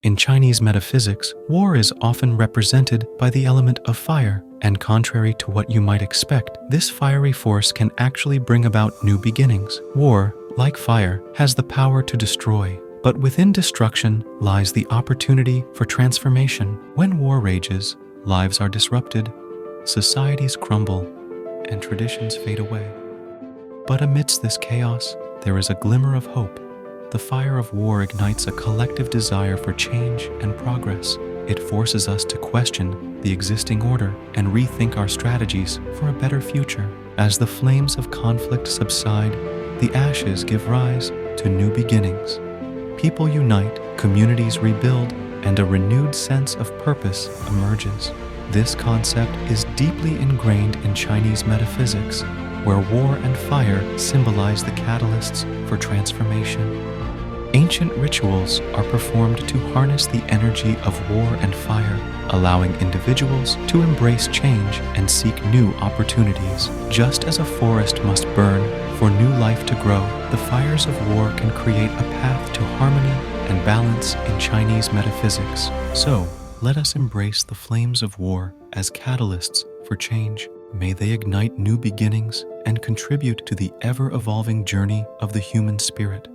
In Chinese metaphysics, war is often represented by the element of fire, and contrary to what you might expect, this fiery force can actually bring about new beginnings. War, like fire, has the power to destroy, but within destruction lies the opportunity for transformation. When war rages, lives are disrupted, societies crumble, and traditions fade away. But amidst this chaos, there is a glimmer of hope. The fire of war ignites a collective desire for change and progress. It forces us to question the existing order and rethink our strategies for a better future. As the flames of conflict subside, the ashes give rise to new beginnings. People unite, communities rebuild, and a renewed sense of purpose emerges. This concept is deeply ingrained in Chinese metaphysics, where war and fire symbolize the catalysts for transformation. Ancient rituals are performed to harness the energy of war and fire, allowing individuals to embrace change and seek new opportunities. Just as a forest must burn for new life to grow, the fires of war can create a path to harmony and balance in Chinese metaphysics. So, let us embrace the flames of war as catalysts for change. May they ignite new beginnings and contribute to the ever-evolving journey of the human spirit.